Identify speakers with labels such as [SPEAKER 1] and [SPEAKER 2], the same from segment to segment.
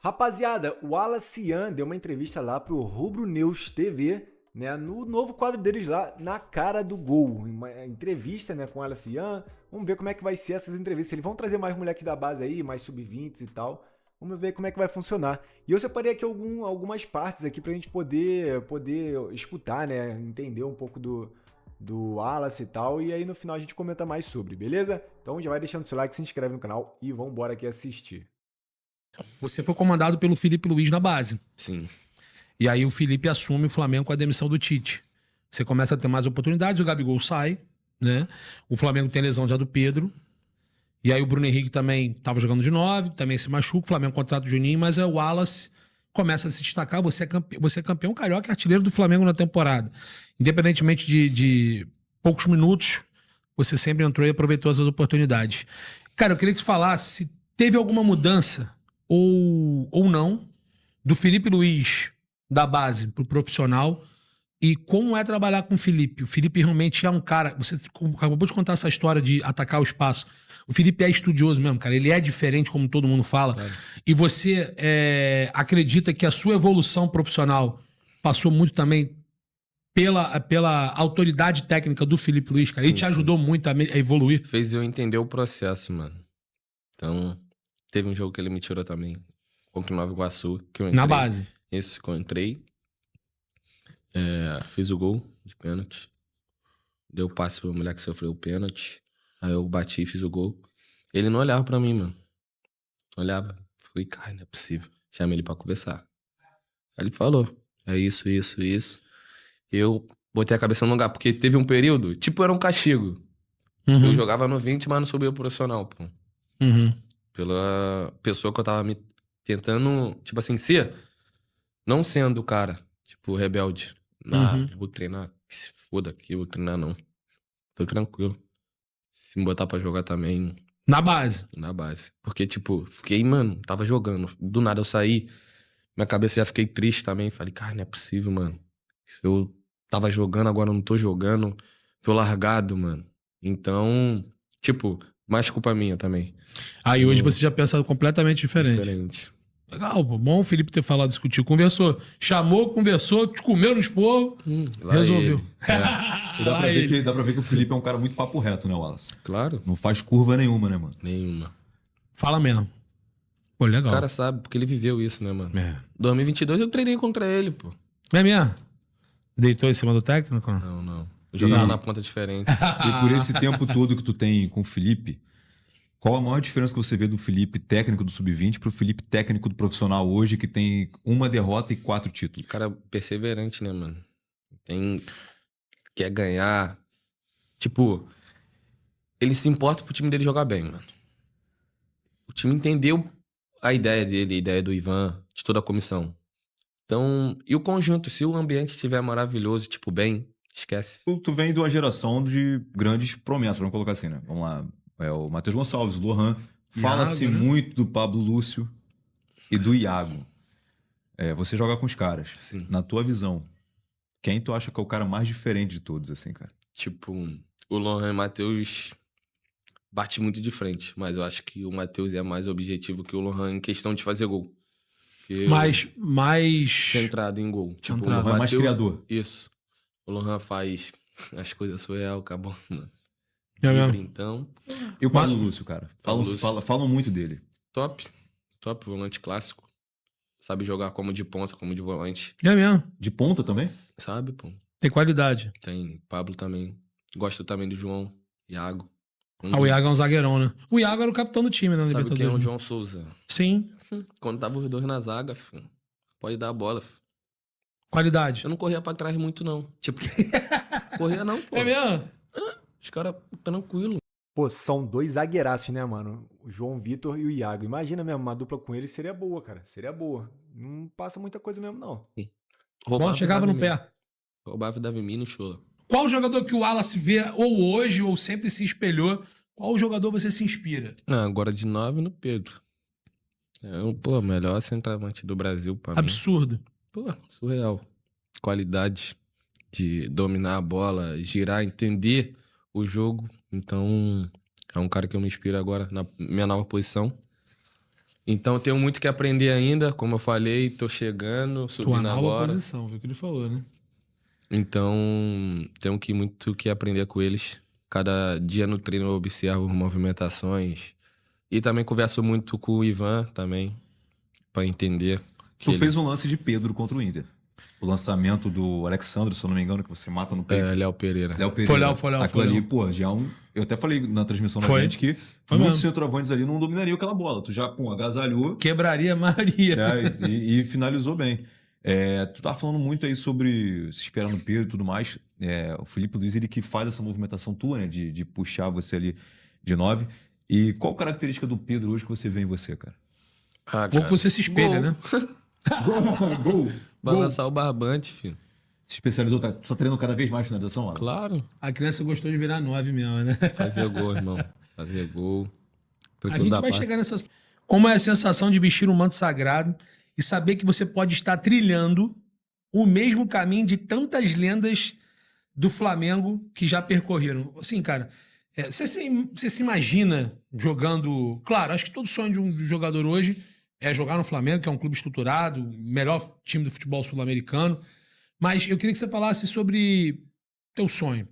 [SPEAKER 1] Rapaziada, o Wallace Ian deu uma entrevista lá pro Rubro News TV, né, no novo quadro deles lá, Na Cara do Gol. Uma entrevista, né, com o Wallace Ian. Vamos ver como é que vai ser essas entrevistas. Eles vão trazer mais moleques da base aí, mais sub-20 e tal. Vamos ver como é que vai funcionar. E eu separei aqui algumas partes aqui pra gente poder escutar, né, entender um pouco do Wallace e tal. E aí no final a gente comenta mais sobre, beleza? Então já vai deixando seu like, se inscreve no canal e vambora aqui assistir.
[SPEAKER 2] Você foi comandado pelo Felipe Luiz na base.
[SPEAKER 3] Sim.
[SPEAKER 2] E aí o Felipe assume o Flamengo com a demissão do Tite. Você começa a ter mais oportunidades, o Gabigol sai, né? O Flamengo tem lesão já do Pedro. E aí o Bruno Henrique também estava jogando de 9, também se machuca, o Flamengo contrata o Juninho, mas o Wallace começa a se destacar. Você é campeão carioca e artilheiro do Flamengo na temporada. Independentemente de poucos minutos, você sempre entrou e aproveitou as suas oportunidades. Cara, eu queria que você falasse se teve alguma mudança ou não do Felipe Luiz da base pro profissional e como é trabalhar com o Felipe. O Felipe realmente é um cara... Você acabou de contar essa história de atacar o espaço. O Felipe é estudioso mesmo, cara. Ele é diferente, como todo mundo fala. Claro. E você acredita que a sua evolução profissional passou muito também pela autoridade técnica do Felipe Luiz, cara? Ele te ajudou muito a evoluir.
[SPEAKER 3] Fez eu entender o processo, mano. Então, teve um jogo que ele me tirou também, contra o Nova Iguaçu. Que eu entrei.
[SPEAKER 2] Na base.
[SPEAKER 3] Isso, que eu entrei. Fiz o gol de pênalti. Deu o passe pra mulher que sofreu o pênalti. Aí eu bati e fiz o gol. Ele não olhava pra mim, mano. Não olhava. Falei, cara, não é possível. Chamei ele pra conversar. Aí ele falou, é isso, isso, isso. Eu botei a cabeça no lugar, porque teve um período, tipo, era um castigo.
[SPEAKER 2] Uhum.
[SPEAKER 3] Eu jogava no 20, mas não subia pro profissional, pô.
[SPEAKER 2] Uhum.
[SPEAKER 3] Pela pessoa que eu tava me tentando, tipo assim, ser, não sendo o cara, tipo, rebelde. Vou treinar, que se foda aqui, vou treinar não. Tô tranquilo. Se me botar pra jogar também.
[SPEAKER 2] Na base?
[SPEAKER 3] Na base. Porque, tipo, fiquei, mano, tava jogando. Do nada eu saí, minha cabeça já fiquei triste também. Falei, cara, não é possível, mano. Eu tava jogando, agora eu não tô jogando. Tô largado, mano. Então, tipo, mais culpa minha também.
[SPEAKER 2] Aí hoje você já pensa completamente diferente.
[SPEAKER 3] Diferente.
[SPEAKER 2] Legal, pô. Bom o Felipe ter falado isso contigo. Conversou. Chamou, conversou, te comeu no esporro, resolveu.
[SPEAKER 4] Dá pra ver que o Felipe é um cara muito papo reto, né, Wallace?
[SPEAKER 3] Claro.
[SPEAKER 4] Não faz curva nenhuma, né, mano?
[SPEAKER 3] Nenhuma.
[SPEAKER 2] Fala mesmo. Pô, legal.
[SPEAKER 3] O cara sabe, porque ele viveu isso, né, mano? 2022 eu treinei contra ele, pô.
[SPEAKER 2] É mesmo? Deitou em cima do técnico?
[SPEAKER 3] Não. Eu jogava na ponta diferente.
[SPEAKER 4] E por esse tempo todo que tu tem com o Felipe, qual a maior diferença que você vê do Felipe técnico do Sub-20 pro Felipe técnico do profissional hoje, que tem uma derrota e 4 títulos?
[SPEAKER 3] O cara perseverante, né, mano? Quer ganhar. Tipo, ele se importa pro time dele jogar bem, mano. O time entendeu a ideia dele, a ideia do Ivan, de toda a comissão. Então, e o conjunto, se o ambiente estiver maravilhoso, tipo, bem, esquece.
[SPEAKER 4] Tu vem de uma geração de grandes promessas, vamos colocar assim, né? Vamos lá. O Matheus Gonçalves, o Lohan. Fala-se muito do Pablo Lúcio e do Iago. Você joga com os caras.
[SPEAKER 3] Sim.
[SPEAKER 4] Na tua visão, quem tu acha que é o cara mais diferente de todos, assim, cara?
[SPEAKER 3] Tipo, o Lohan e o Matheus bate muito de frente, mas eu acho que o Matheus é mais objetivo que o Lohan em questão de fazer gol.
[SPEAKER 2] Mais
[SPEAKER 3] centrado em gol. Tipo,
[SPEAKER 4] o Lohan é mais criador.
[SPEAKER 3] Isso. O Lohan faz as coisas surreal, acabou, mano. Então.
[SPEAKER 4] E o Pablo Lúcio, cara? Falam muito dele.
[SPEAKER 3] Top, volante clássico. Sabe jogar como de ponta, como de volante.
[SPEAKER 2] É mesmo?
[SPEAKER 4] De ponta também?
[SPEAKER 3] Sabe, pô.
[SPEAKER 2] Tem qualidade.
[SPEAKER 3] Tem. Pablo também. Gosto também do João, Iago.
[SPEAKER 2] O Iago é um zagueirão, né? O Iago era o capitão do time, né?
[SPEAKER 3] Sabe quem é o João Souza?
[SPEAKER 2] Sim.
[SPEAKER 3] Quando tava os dois na zaga, filho, pode dar a bola, filho.
[SPEAKER 2] Qualidade.
[SPEAKER 3] Eu não corria pra trás muito, não. Tipo, corria não, pô.
[SPEAKER 2] É mesmo?
[SPEAKER 3] Os caras tranquilo.
[SPEAKER 1] Pô, são dois zagueiraços, né, mano? O João Vitor e o Iago. Imagina mesmo, uma dupla com eles seria boa, cara. Seria boa. Não passa muita coisa mesmo, não.
[SPEAKER 2] Bom, chegava no pé.
[SPEAKER 3] Roubava e dava em mim no show.
[SPEAKER 2] Qual jogador que o Wallace vê ou hoje ou sempre se espelhou? Qual jogador você se inspira?
[SPEAKER 3] Agora de 9 no Pedro. Pô, melhor centroavante do Brasil pra mim.
[SPEAKER 2] Absurdo.
[SPEAKER 3] Pô, surreal. Qualidade de dominar a bola, girar, entender o jogo. Então, é um cara que eu me inspiro agora na minha nova posição. Então eu tenho muito que aprender ainda, como eu falei, tô chegando,
[SPEAKER 2] Tua
[SPEAKER 3] subindo
[SPEAKER 2] nova
[SPEAKER 3] agora.
[SPEAKER 2] posição, viu o que ele falou, né?
[SPEAKER 3] Então, tenho muito que aprender com eles. Cada dia no treino eu observo movimentações. E também converso muito com o Ivan também, pra entender.
[SPEAKER 4] Tu fez um lance de Pedro contra o Inter. O lançamento do Alexandre, se eu não me engano, que você mata no peito.
[SPEAKER 3] Léo Pereira.
[SPEAKER 4] Léo Pereira.
[SPEAKER 2] Foi Léo.
[SPEAKER 4] Aquilo ali, pô, já é um... Eu até falei na transmissão da
[SPEAKER 2] Foi.
[SPEAKER 4] gente que
[SPEAKER 2] Foi
[SPEAKER 4] muitos
[SPEAKER 2] mesmo.
[SPEAKER 4] centroavantes ali não dominariam aquela bola. Tu já, pô, agasalhou
[SPEAKER 2] Quebraria a maioria.
[SPEAKER 4] e finalizou bem. Tu tava falando muito aí sobre se esperar no Pedro e tudo mais. O Felipe Luiz, ele que faz essa movimentação tua, né? De puxar você ali de 9. E qual característica do Pedro hoje que você vê em você, cara?
[SPEAKER 2] Ou que você se espelha,
[SPEAKER 3] Gol.
[SPEAKER 2] né?
[SPEAKER 4] Gol!
[SPEAKER 3] Balançar o barbante, filho.
[SPEAKER 4] Se especializou, tu tá treinando cada vez mais finalização, Wallace?
[SPEAKER 3] Claro.
[SPEAKER 2] A criança gostou de virar 9 mesmo, né?
[SPEAKER 3] Fazer gol, irmão. Fazer gol.
[SPEAKER 2] A gente vai chegar nessas... Como é a sensação de vestir um manto sagrado e saber que você pode estar trilhando o mesmo caminho de tantas lendas do Flamengo que já percorreram? Assim, cara, você se imagina jogando... Claro, acho que todo sonho de um jogador hoje é jogar no Flamengo, que é um clube estruturado, melhor time do futebol sul-americano. Mas eu queria que você falasse sobre teu sonho.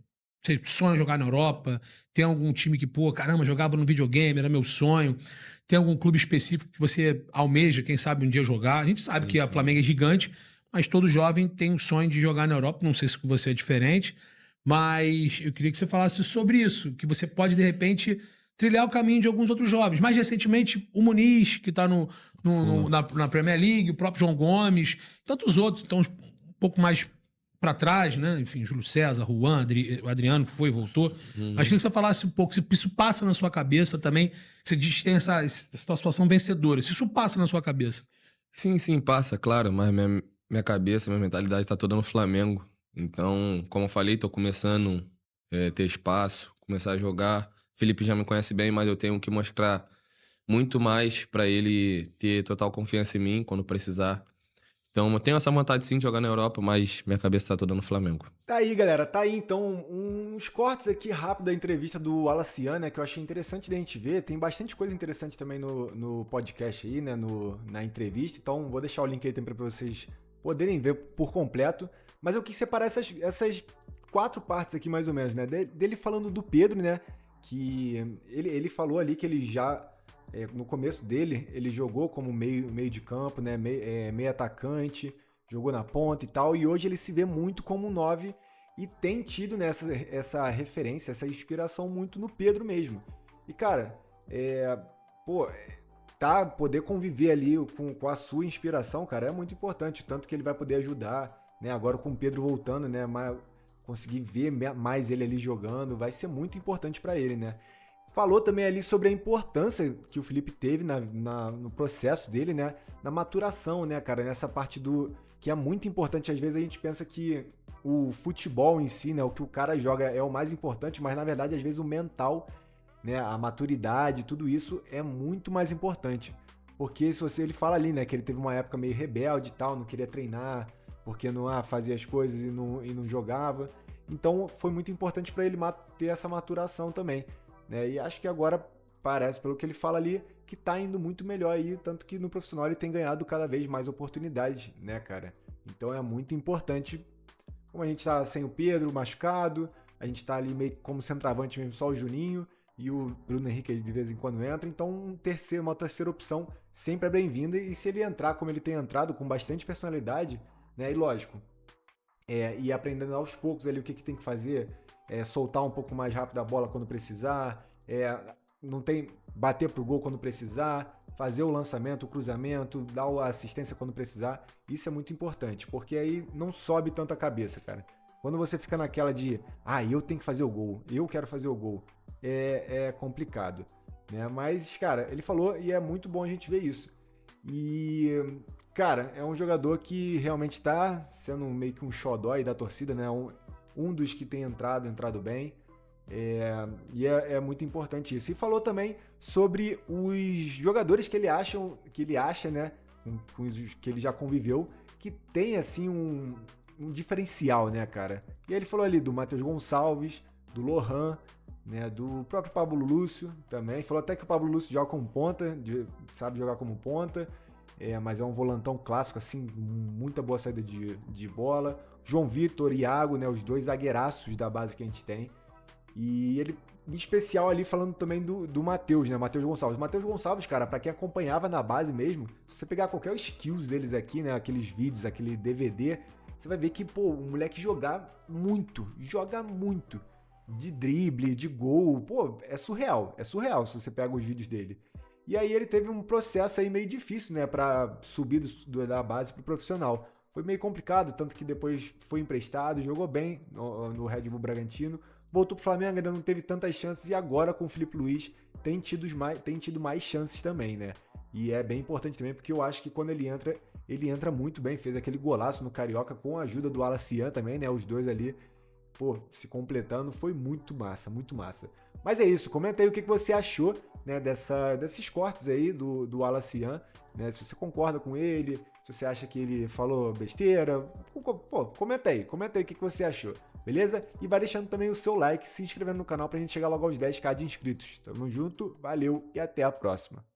[SPEAKER 2] Você sonha jogar na Europa? Tem algum time que, pô, caramba, jogava no videogame, era meu sonho? Tem algum clube específico que você almeja, quem sabe, um dia jogar? A gente sabe que a Flamengo é gigante, mas todo jovem tem um sonho de jogar na Europa. Não sei se com você é diferente, mas eu queria que você falasse sobre isso, que você pode, de repente, trilhar o caminho de alguns outros jovens. Mais recentemente, o Muniz, que está na Premier League, o próprio João Gomes, tantos outros. Então, um pouco mais para trás, né? Enfim, Júlio César, Juan, o Adriano, que foi e voltou. Mas queria que você falasse um pouco, se isso passa na sua cabeça também. Você diz que tem essa situação vencedora. Se isso passa na sua cabeça.
[SPEAKER 3] Sim, passa, claro. Mas minha cabeça, minha mentalidade tá toda no Flamengo. Então, como eu falei, tô começando a ter espaço, começar a jogar. Felipe já me conhece bem, mas eu tenho que mostrar muito mais para ele ter total confiança em mim quando precisar. Então, eu tenho essa vontade sim de jogar na Europa, mas minha cabeça tá toda no Flamengo.
[SPEAKER 1] Tá aí, galera. Tá aí, então, uns cortes aqui rápido da entrevista do Wallace Ian, né, que eu achei interessante da gente ver. Tem bastante coisa interessante também no podcast aí, né, na entrevista. Então, vou deixar o link aí também pra vocês poderem ver por completo. Mas eu quis separar essas 4 partes aqui, mais ou menos, né, dele falando do Pedro, né, que ele falou ali que ele já... no começo dele, ele jogou como meio de campo, né? Meio atacante, jogou na ponta e tal, e hoje ele se vê muito como um 9 e tem tido, né, essa referência, essa inspiração muito no Pedro mesmo. E, cara, poder conviver ali com a sua inspiração, cara, é muito importante, o tanto que ele vai poder ajudar, né? Agora com o Pedro voltando, né? Conseguir ver mais ele ali jogando, vai ser muito importante para ele, né? Falou também ali sobre a importância que o Felipe teve no processo dele, né? Na maturação, né, cara? Nessa parte que é muito importante. Às vezes a gente pensa que o futebol em si, né? O que o cara joga é o mais importante, mas na verdade, às vezes, o mental, né? A maturidade, tudo isso é muito mais importante. Porque ele fala ali, né? Que ele teve uma época meio rebelde e tal, não queria treinar, porque não fazia as coisas e não jogava. Então foi muito importante para ele ter essa maturação também. Né? E acho que agora parece, pelo que ele fala ali, que tá indo muito melhor aí, tanto que no profissional ele tem ganhado cada vez mais oportunidades, né, cara? Então é muito importante, como a gente tá sem o Pedro machucado, a gente tá ali meio como centroavante mesmo, só o Juninho e o Bruno Henrique de vez em quando entra, então uma terceira opção sempre é bem-vinda, e se ele entrar como ele tem entrado, com bastante personalidade, né, e lógico, e aprendendo aos poucos ali o que tem que fazer, soltar um pouco mais rápido a bola quando precisar, bater pro gol quando precisar, fazer o lançamento, o cruzamento, dar a assistência quando precisar. Isso é muito importante, porque aí não sobe tanto a cabeça, cara. Quando você fica naquela de, eu tenho que fazer o gol, eu quero fazer o gol, é complicado, né? Mas, cara, ele falou e é muito bom a gente ver isso. E, cara, é um jogador que realmente tá sendo meio que um xodó da torcida, né? Um dos que tem entrado bem, e é muito importante isso. E falou também sobre os jogadores que ele acha, né, com os que ele já conviveu, que tem, assim, um diferencial, né, cara? E ele falou ali do Matheus Gonçalves, do Lohan, né, do próprio Pablo Lúcio também. Falou até que o Pablo Lúcio joga como ponta, sabe jogar como ponta, mas é um volantão clássico, assim, muita boa saída de bola. João Vitor e Iago, né, os dois zagueiraços da base que a gente tem. E ele, em especial ali, falando também do Matheus, né, Matheus Gonçalves. O Matheus Gonçalves, cara, pra quem acompanhava na base mesmo, se você pegar qualquer skills deles aqui, né, aqueles vídeos, aquele DVD, você vai ver que, pô, o moleque joga muito, de drible, de gol, pô, é surreal se você pega os vídeos dele. E aí ele teve um processo aí meio difícil, né, pra subir da base pro profissional. Foi meio complicado, tanto que depois foi emprestado, jogou bem no Red Bull Bragantino, voltou pro Flamengo, ainda não teve tantas chances, e agora com o Filipe Luiz tem tido mais chances também, né? E é bem importante também, porque eu acho que quando ele entra muito bem, fez aquele golaço no Carioca com a ajuda do Alacian também, né? Os dois ali, pô, se completando, foi muito massa, muito massa. Mas é isso, comenta aí o que você achou, né, desses cortes aí do Alacian, né? Se você concorda com ele, se você acha que ele falou besteira, pô, comenta aí o que você achou, beleza? E vai deixando também o seu like, se inscrevendo no canal pra gente chegar logo aos 10k de inscritos. Tamo junto, valeu e até a próxima.